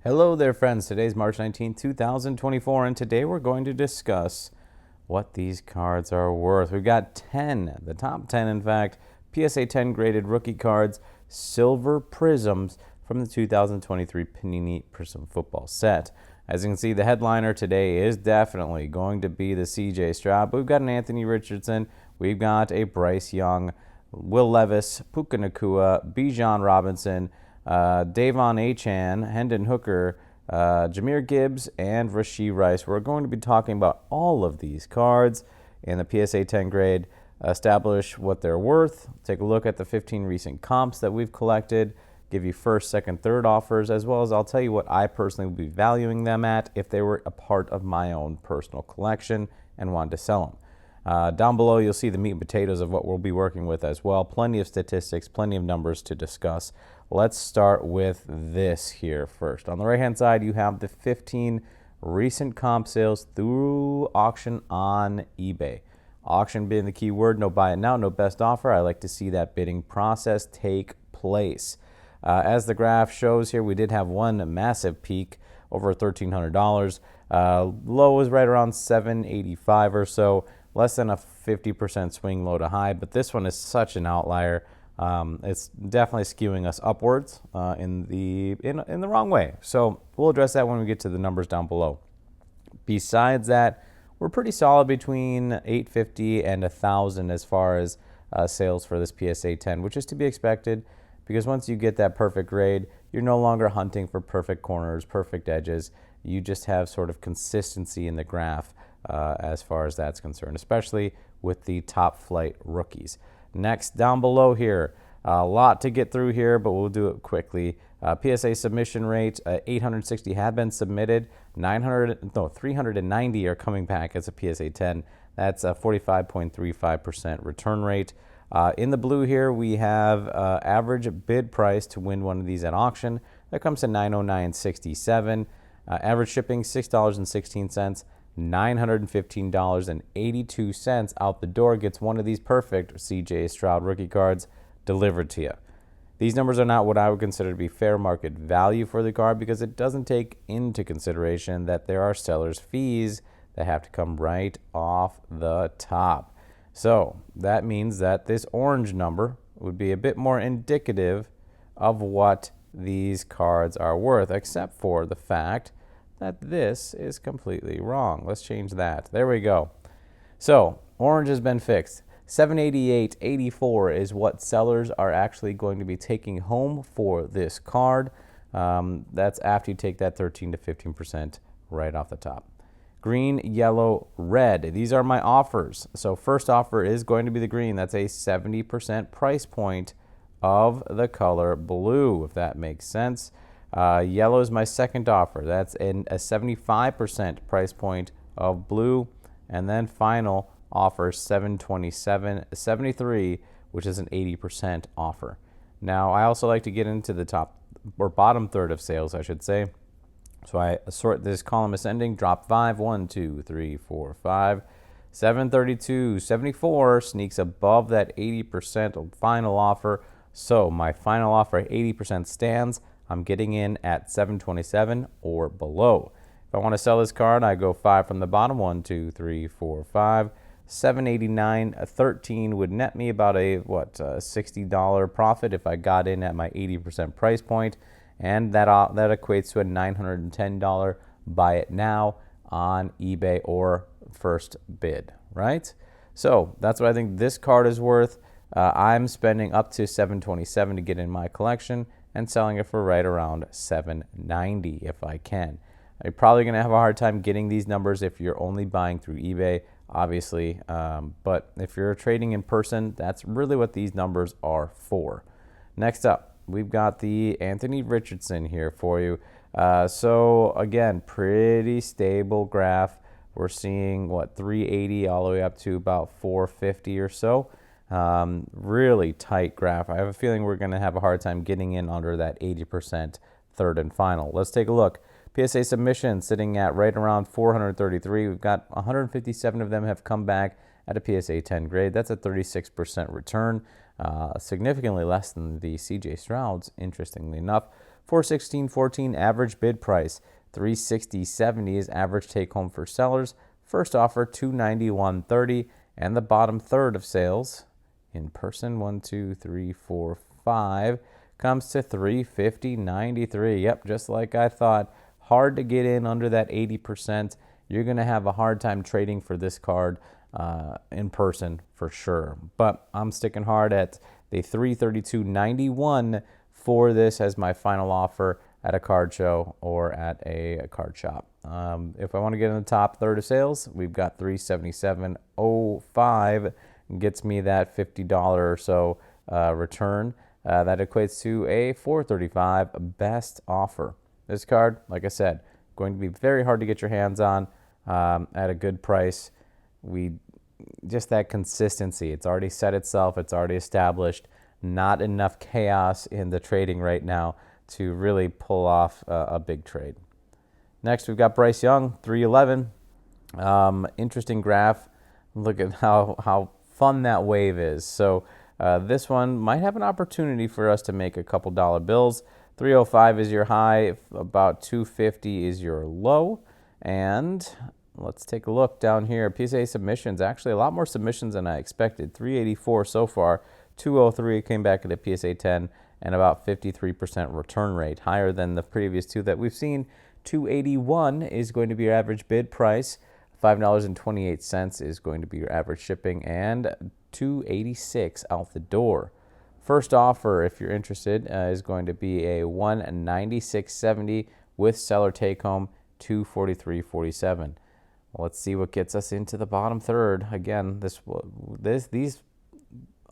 Hello there, friends. Today's March 19th, 2024, and today we're going to discuss what these cards are worth. We've got 10, the top 10, in fact, PSA 10 graded rookie cards, Silver Prizms from the 2023 Panini Prizm football set. As you can see, the headliner today is definitely going to be the CJ Stroud, but we've got an Anthony Richardson, we've got a Bryce Young, Will Levis, Puka Nacua, Bijan Robinson, Achane, Hendon Hooker, Jahmyr Gibbs, and Rashee Rice. We're going to be talking about all of these cards in the PSA 10 grade, establish what they're worth, take a look at the 15 recent comps that we've collected, give you first, second, third offers, as well as I'll tell you what I personally would be valuing them at if they were a part of my own personal collection and wanted to sell them. Down below, you'll see the meat and potatoes of what we'll be working with as well. Plenty of statistics, plenty of numbers to discuss. Let's start with this here first. On the right-hand side, you have the 15 recent comp sales through auction on eBay. Auction being the key word, no buy it now, no best offer. I like to see that bidding process take place. As the graph shows here, we did have one massive peak over $1,300. Low was right around $785 or so. Less than a 50% swing low to high, but this one is such an outlier. It's definitely skewing us upwards in the wrong way. So we'll address that when we get to the numbers down below. Besides that, we're pretty solid between $850 and $1,000 as far as sales for this PSA 10, which is to be expected because once you get that perfect grade, you're no longer hunting for perfect corners, perfect edges. You just have sort of consistency in the graph as far as that's concerned, especially with the top flight rookies. Next, down below here, a lot to get through here, but we'll do it quickly. PSA submission rate, 860 have been submitted, 390 are coming back as a PSA 10. That's a 45.35% return rate. In the blue here, we have average bid price to win one of these at auction. That comes to $909.67. Average shipping, $6.16. $915.82 out the door gets one of these perfect CJ Stroud rookie cards delivered to you. These numbers are not what I would consider to be fair market value for the card because it doesn't take into consideration that there are seller's fees that have to come right off the top. So that means that this orange number would be a bit more indicative of what these cards are worth, except for the fact that this is completely wrong. Let's change that. There we go. So orange has been fixed. $788.84 is what sellers are actually going to be taking home for this card. That's after you take that 13 to 15% right off the top. Green, yellow, red. These are my offers. So first offer is going to be the green. That's a 70% price point of the color blue, if that makes sense. Yellow is my second offer. That's a 75% price point of blue. And then final offer, $727.73, which is an 80% offer. Now, I also like to get into the top or bottom third of sales, I should say. So I sort this column ascending, drop 5, 1, 2, 3, 4, 5. 732.74 sneaks above that 80% final offer. So my final offer, 80% stands. I'm getting in at $727 or below. If I want to sell this card, I go 5 from the bottom. 1, 2, 3, 4, 5. $789.13 would net me about a $60 profit if I got in at my 80% price point, and that equates to a $910 buy it now on eBay or first bid, right? So that's what I think this card is worth. I'm spending up to $727 to get in my collection and selling it for right around $790 if I can. You're probably going to have a hard time getting these numbers if you're only buying through eBay, obviously. But if you're trading in person, that's really what these numbers are for. Next up, we've got the Anthony Richardson here for you. So again, pretty stable graph. We're seeing 380 all the way up to about 450 or so. Really tight graph. I have a feeling we're going to have a hard time getting in under that 80% third and final. Let's take a look. PSA submissions sitting at right around 433. We've got 157 of them have come back at a PSA 10 grade. That's a 36% return, significantly less than the CJ Strouds, interestingly enough. 416.14 average bid price. 360.70 is average take home for sellers. First offer 291.30, and the bottom third of sales in person 1, 2, 3, 4, 5 comes to 350.93. Yep, just like I thought. Hard to get in under that 80%. You're going to have a hard time trading for this card in person for sure. But I'm sticking hard at the 332.91 for this as my final offer at a card show or at a card shop. If I want to get in the top third of sales, we've got 377.05. Gets me that $50 or so return. That equates to a $435 best offer. This card, like I said, going to be very hard to get your hands on at a good price. Just that consistency. It's already set itself. It's already established. Not enough chaos in the trading right now to really pull off a big trade. Next, we've got Bryce Young, 311. Interesting graph. Look at how fun that wave is. So this one might have an opportunity for us to make a couple dollar bills. 305 is your high, about 250 is your low. And let's take a look down here. PSA submissions, actually a lot more submissions than I expected. 384 so far. 203 came back at a PSA 10 and about 53% return rate, higher than the previous two that we've seen. 281 is going to be your average bid price. $5.28 is going to be your average shipping, and $286 out the door. First offer, if you're interested, is going to be a $196.70 with seller take home $243.47. Let's see what gets us into the bottom third. Again, these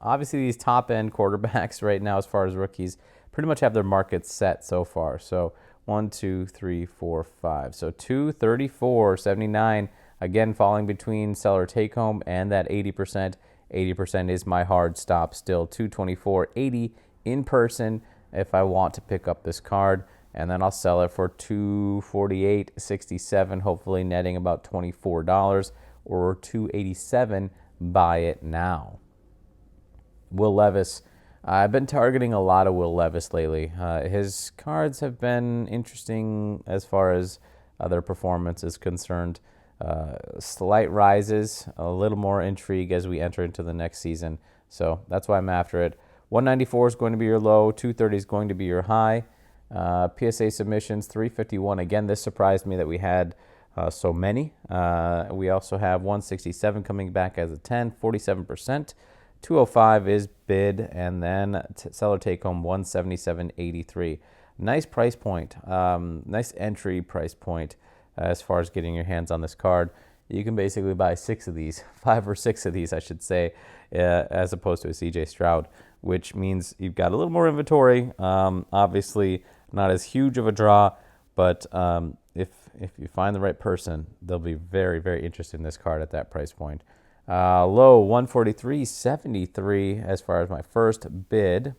obviously these top end quarterbacks right now, as far as rookies, pretty much have their markets set so far. So 1, 2, 3, 4, 5. So 234.79. Again, falling between seller take home and that 80%. 80% is my hard stop still. 224.80 in person if I want to pick up this card. And then I'll sell it for $248.67, hopefully netting about $24, or $287. Buy it now. Will Levis. I've been targeting a lot of Will Levis lately. His cards have been interesting as far as their performance is concerned. Slight rises, a little more intrigue as we enter into the next season. So that's why I'm after it. 194 is going to be your low. 230 is going to be your high. PSA submissions, 351. Again, this surprised me that we had so many. We also have 167 coming back as a 10, 47%. 205 is bid, and then seller take home 177.83. Nice price point. Nice entry price point as far as getting your hands on this card. You can basically buy 6 of these, 5 or 6 of these, I should say, as opposed to a CJ Stroud, which means you've got a little more inventory. Obviously, not as huge of a draw, but if you find the right person, they'll be very, very interested in this card at that price point. Low 143.73 as far as my first bid,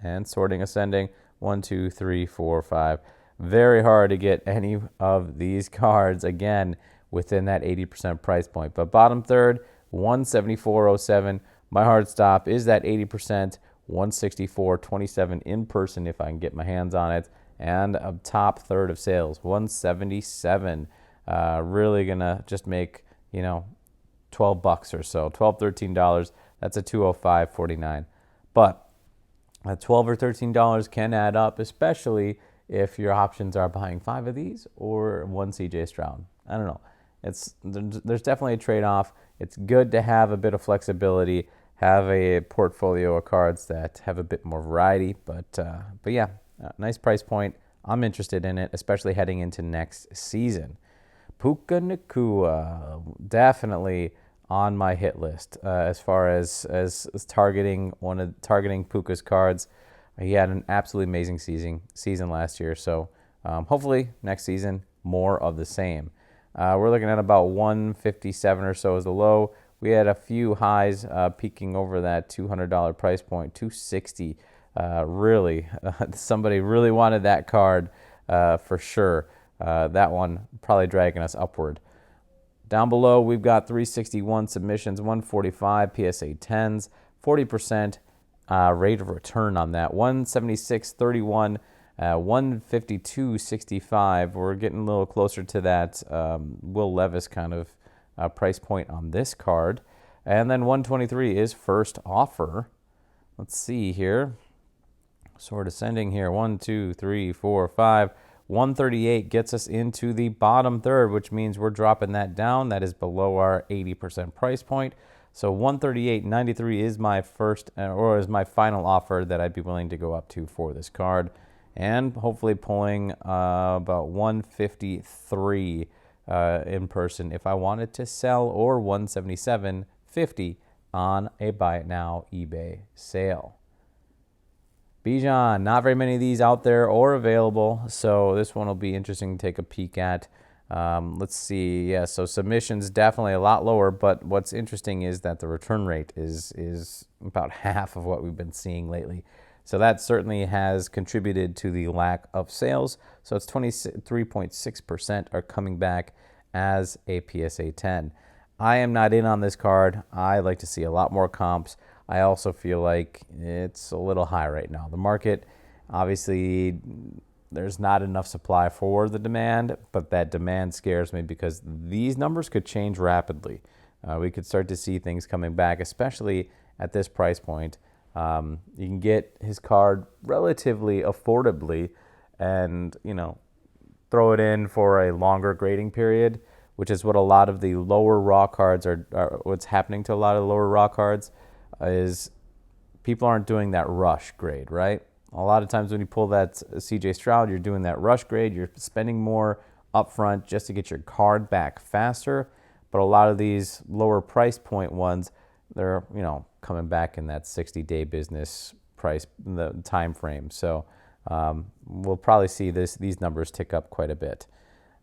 and sorting ascending 1, 2, 3, 4, 5. Very hard to get any of these cards again within that 80% price point. But bottom third, 174.07. My hard stop is that 80%, 164.27 in person if I can get my hands on it, and a top third of sales, 177. Really gonna just make $12 or so, $12, $13. That's a 205.49. But $12 or $13 can add up, especially if your options are buying 5 of these or 1 CJ Stroud. I don't know. There's definitely a trade-off. It's good to have a bit of flexibility, have a portfolio of cards that have a bit more variety. But yeah, nice price point. I'm interested in it, especially heading into next season. Puka Nacua, definitely on my hit list as far as targeting Puka's cards. He had an absolutely amazing season last year, so hopefully next season more of the same. We're looking at about 157 or so as the low. We had a few highs peaking over that $200 price point, 260. Somebody really wanted that card for sure. That one probably dragging us upward. Down below, we've got 361 submissions, 145 PSA 10s, 40% rate of return on that, 176.31 152.65. We're getting a little closer to that Will Levis kind of price point on this card. And then 123 is first offer. Let's see here. Sort of ascending here. 1, 2, 3, 4, 5. 138 gets us into the bottom third, which means we're dropping that down. That is below our 80% price point. So 138.93 is my first, or is my final offer that I'd be willing to go up to for this card, and hopefully pulling about 153 in person if I wanted to sell, or 177.50 on a buy it now eBay sale. Bijan, not very many of these out there or available, so this one will be interesting to take a peek at. Let's see. Yeah, so submissions definitely a lot lower, but what's interesting is that the return rate is about half of what we've been seeing lately. So that certainly has contributed to the lack of sales. So it's 23.6% are coming back as a PSA 10. I am not in on this card. I like to see a lot more comps. I also feel like it's a little high right now. The market, obviously, there's not enough supply for the demand, but that demand scares me because these numbers could change rapidly. We could start to see things coming back, especially at this price point. You can get his card relatively affordably and, throw it in for a longer grading period, which is what a lot of the lower raw cards are what's happening to a lot of the lower raw cards is people aren't doing that rush grade, right? A lot of times when you pull that CJ Stroud, you're doing that rush grade. You're spending more upfront just to get your card back faster. But a lot of these lower price point ones, they're, coming back in that 60-day business price, the time frame. So we'll probably see these numbers tick up quite a bit.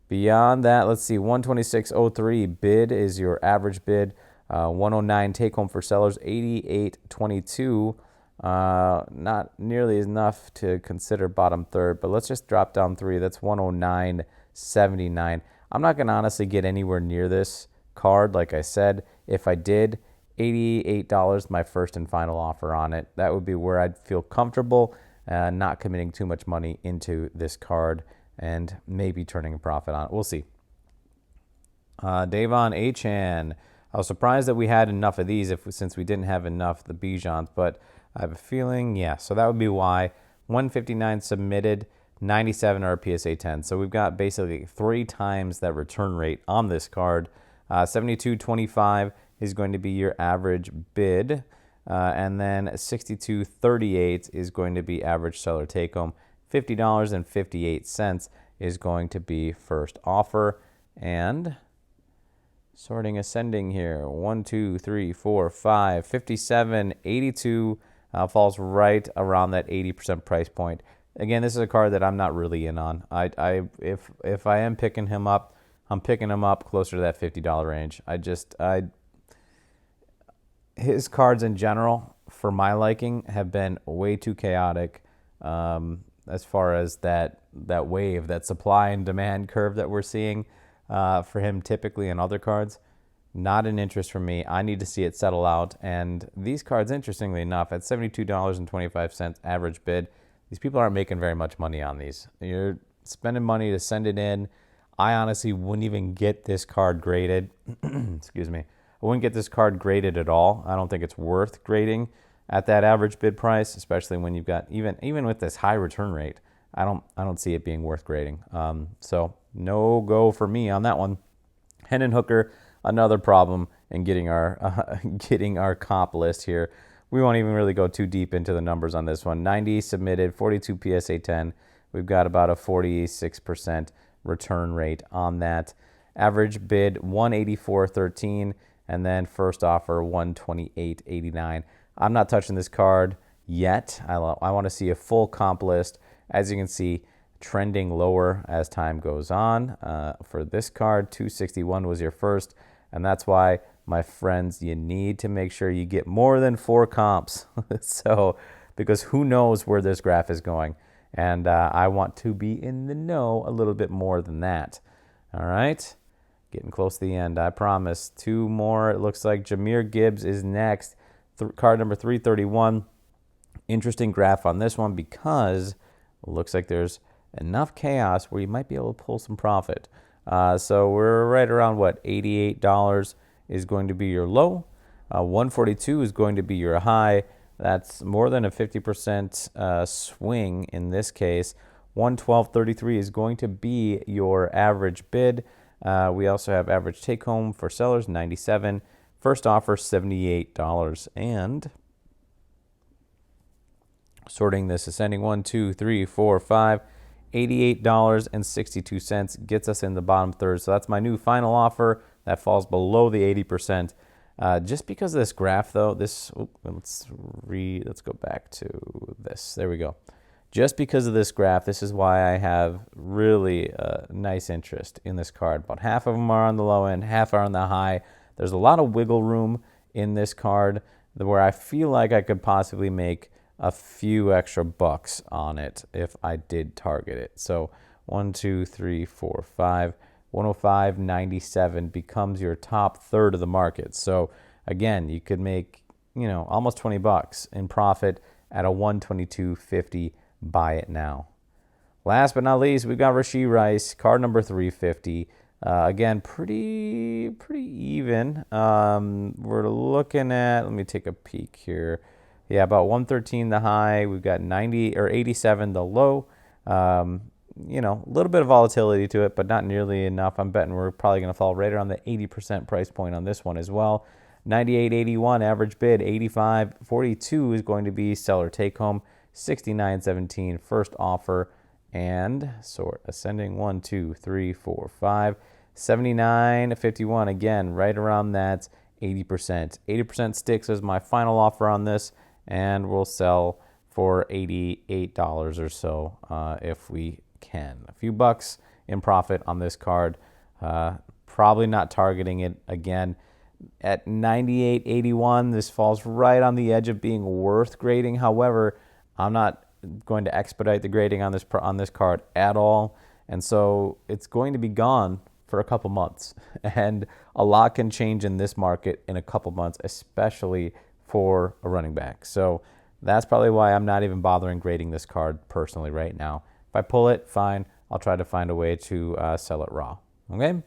Beyond that, let's see, 126.03 bid is your average bid. 109 take home for sellers, 88.22. Not nearly enough to consider bottom third, but let's just drop down 3. That's 109.79. I'm not going to honestly get anywhere near this card. Like I said, if I did, $88 my first and final offer on it. That would be where I'd feel comfortable not committing too much money into this card and maybe turning a profit on it. We'll see. Davon Achane. I was surprised that we had enough of these since we didn't have enough of the Bijans, but I have a feeling, yeah. So that would be why. 159 submitted, 97 are PSA 10. So we've got basically 3 times that return rate on this card. 72.25 is going to be your average bid, and then 62.38 is going to be average seller take home. $50.58 is going to be first offer, and sorting ascending here. 1, 2, 3, 4, 5, 57, 82 falls right around that 80% price point. Again, this is a card that I'm not really in on. If I am picking him up, I'm picking him up closer to that $50 range. His cards in general, for my liking, have been way too chaotic as far as that wave, that supply and demand curve that we're seeing. For him typically in other cards, not an interest for me. I need to see it settle out. And these cards, interestingly enough, at $72.25 average bid, these people aren't making very much money on these. You're spending money to send it in. I honestly wouldn't even get this card graded. Excuse me. I wouldn't get this card graded at all. I don't think it's worth grading at that average bid price, especially when you've got even with this high return rate. I don't see it being worth grading. So no go for me on that one. Hendon Hooker, another problem in getting our comp list here. We won't even really go too deep into the numbers on this one. 90 submitted, 42 PSA 10. We've got about a 46% return rate on that. Average bid 184.13, and then first offer 128.89. I'm not touching this card yet. I want to see a full comp list. As you can see, trending lower as time goes on. For this card, 261 was your first, and that's why, my friends, you need to make sure you get more than 4 comps. Because who knows where this graph is going, and I want to be in the know a little bit more than that. All right, getting close to the end, I promise. 2 more. It looks like Jahmyr Gibbs is next. Card number 331. Interesting graph on this one because looks like there's enough chaos where you might be able to pull some profit. So we're right around what, $88 is going to be your low. 142 is going to be your high. That's more than a 50% swing in this case. 112.33 is going to be your average bid. We also have average take home for sellers, 97. First offer, $78. And sorting this, ascending 1, 2, 3, 4, 5, $88.62 gets us in the bottom third. So that's my new final offer. That falls below the 80%. Just because of this graph, though, let's go back to this. There we go. Just because of this graph, this is why I have really nice interest in this card. About half of them are on the low end, half are on the high. There's a lot of wiggle room in this card where I feel like I could possibly make a few extra bucks on it if I did target it. So 1, 2, 3, 4, 5. 105.97 becomes your top third of the market. So again, you could make, almost 20 bucks in profit at a 122.50. Buy it now. Last but not least, we've got Rashee Rice, card number 350. Again, pretty even. We're looking at, let me take a peek here. Yeah, about 113 the high. We've got 90 or 87 the low. A little bit of volatility to it, but not nearly enough. I'm betting we're probably going to fall right around the 80% price point on this one as well. 98.81 average bid. 85.42 is going to be seller take home. 69.17 first offer. And sort ascending 1, 2, 3, 4, 5. 79.51 again, right around that 80%. 80% sticks as my final offer on this, and we'll sell for $88 or so if we can. A few bucks in profit on this card. Probably not targeting it again. At 98.81, this falls right on the edge of being worth grading. However, I'm not going to expedite the grading on this card at all, and so it's going to be gone for a couple months. And a lot can change in this market in a couple months, especially for a running back. So that's probably why I'm not even bothering grading this card personally right now. If I pull it, fine. I'll try to find a way to sell it raw. Okay?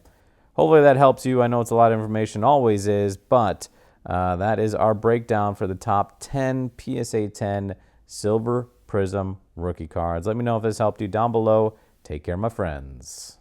Hopefully that helps you. I know it's a lot of information, always is, but that is our breakdown for the top 10 PSA 10 Silver Prizm rookie cards. Let me know if this helped you down below. Take care, my friends.